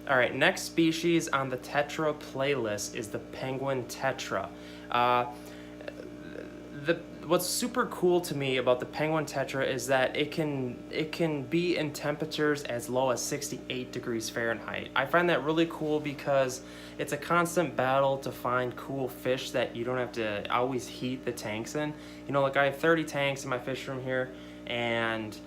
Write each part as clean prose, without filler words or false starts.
All right, next species on the Tetra playlist is the Penguin Tetra. Uh, what's super cool to me about the Penguin Tetra is that it can be in temperatures as low as 68 degrees Fahrenheit. I find that really cool because it's a constant battle to find cool fish that you don't have to always heat the tanks in. You know, like I have 30 tanks in my fish room here, and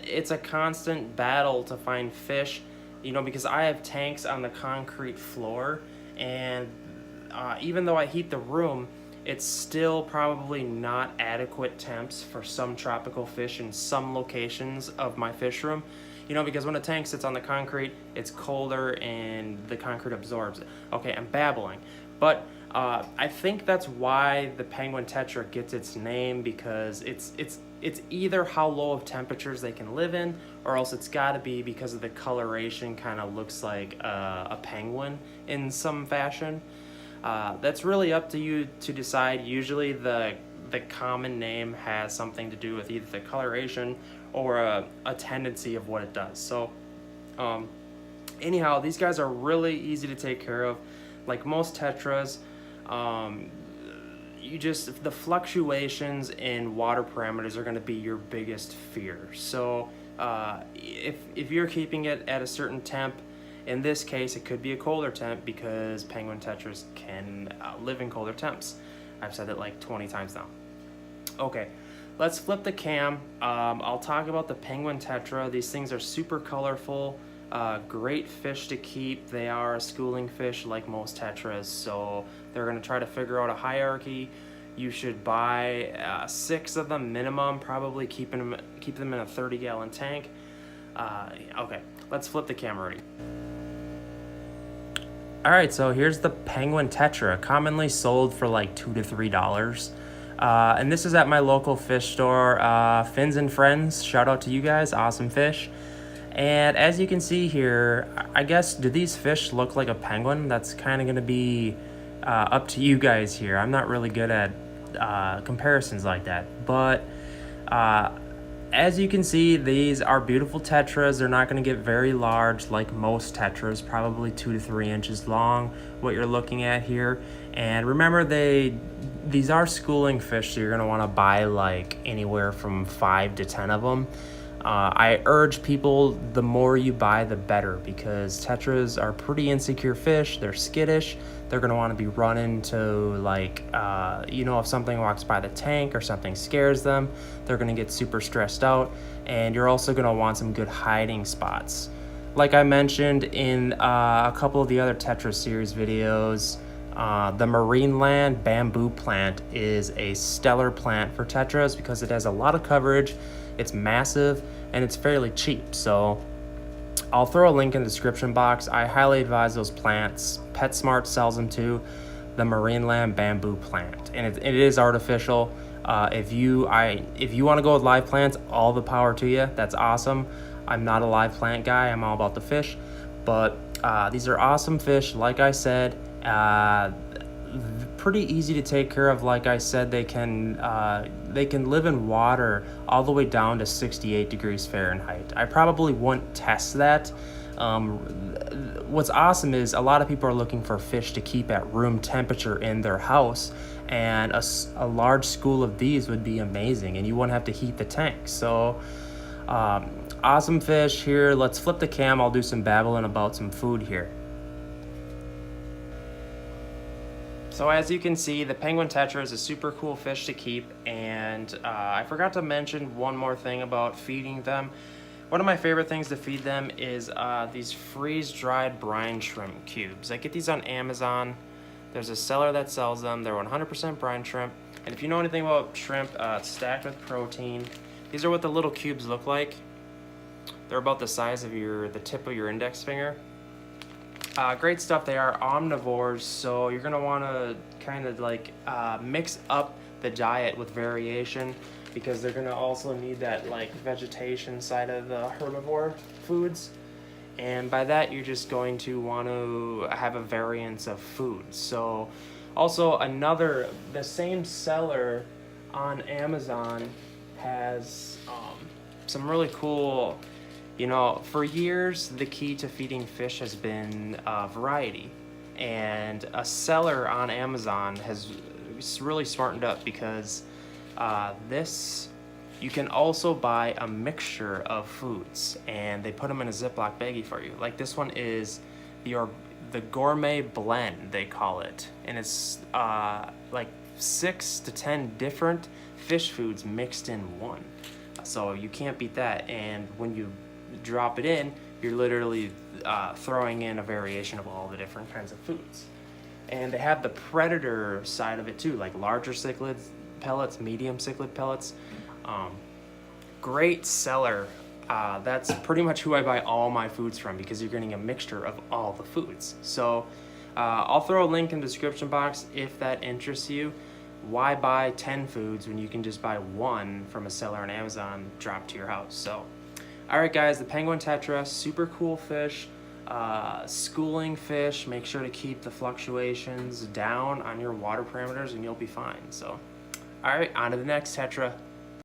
it's a constant battle to find fish, you know, because I have tanks on the concrete floor, and even though I heat the room, it's still probably not adequate temps for some tropical fish in some locations of my fish room. You know, because when a tank sits on the concrete, it's colder and the concrete absorbs it. Okay, I'm babbling. But I think that's why the Penguin Tetra gets its name, because it's either how low of temperatures they can live in, or else it's got to be because of the coloration kind of looks like a penguin in some fashion. That's really up to you to decide. Usually the common name has something to do with either the coloration or a tendency of what it does. So anyhow, these guys are really easy to take care of. Like most tetras, the fluctuations in water parameters are going to be your biggest fear. So if you're keeping it at a certain temp, in this case, it could be a colder temp because Penguin Tetras can live in colder temps. I've said it like 20 times now. Okay, let's flip the cam. I'll talk about the Penguin Tetra. These things are super colorful, great fish to keep. They are a schooling fish like most tetras, so they're going to try to figure out a hierarchy. You should buy 6 of them minimum, probably keep them in a 30-gallon tank. Okay, let's flip the camera already. All right, so here's the Penguin Tetra, commonly sold for like $2 to $3. And this is at my local fish store, Fins and Friends. Shout out to you guys, awesome fish. And as you can see here, I guess, do these fish look like a penguin? That's kind of gonna be up to you guys here. I'm not really good at comparisons like that, but as you can see, these are beautiful tetras. They're not going to get very large like most tetras, probably 2 to 3 inches long, what you're looking at here. And remember, these are schooling fish, so you're going to want to buy like anywhere from 5 to 10 of them. I urge people, the more you buy, the better, because tetras are pretty insecure fish. They're skittish. They're going to want to be running to, like, if something walks by the tank or something scares them, they're going to get super stressed out. And you're also going to want some good hiding spots. Like I mentioned in a couple of the other Tetra series videos, the marine land bamboo plant is a stellar plant for tetras because it has a lot of coverage, it's massive, and it's fairly cheap. So I'll throw a link in the description box. I highly advise those plants. PetSmart sells them too, the marine land bamboo plant, and it is artificial. If you want to go with live plants, all the power to you. That's awesome. I'm not a live plant guy. I'm all about the fish, but these are awesome fish. Like I said, pretty easy to take care of. Like I said, they can live in water all the way down to 68 degrees Fahrenheit. I probably wouldn't test that. What's awesome is a lot of people are looking for fish to keep at room temperature in their house, and a large school of these would be amazing, and you wouldn't have to heat the tank. So awesome fish here. Let's flip the cam. I'll do some babbling about some food here. So as you can see, the Penguin Tetra is a super cool fish to keep, and I forgot to mention one more thing about feeding them. One of my favorite things to feed them is these freeze-dried brine shrimp cubes. I get these on Amazon. There's a seller that sells them. They're 100% brine shrimp, and if you know anything about shrimp, it's stacked with protein. These are what the little cubes look like. They're about the size of the tip of your index finger. Great stuff. They are omnivores, so you're going to want to kind of like mix up the diet with variation, because they're going to also need that like vegetation side of the herbivore foods. And by that, you're just going to want to have a variance of food. So also the same seller on Amazon has some really cool You know, for years, the key to feeding fish has been variety. And a seller on Amazon has really smartened up because you can also buy a mixture of foods and they put them in a Ziploc baggie for you. Like this one is the gourmet blend, they call it. And it's like 6 to 10 different fish foods mixed in one. So you can't beat that. And when you drop it in, you're literally throwing in a variation of all the different kinds of foods. And they have the predator side of it too, like larger cichlid pellets, medium cichlid pellets. Great seller. That's pretty much who I buy all my foods from because you're getting a mixture of all the foods. So I'll throw a link in the description box if that interests you. Why buy 10 foods when you can just buy one from a seller on Amazon dropped to your house? So, all right, guys, the Penguin Tetra, super cool fish, schooling fish. Make sure to keep the fluctuations down on your water parameters and you'll be fine. So, all right, on to the next Tetra.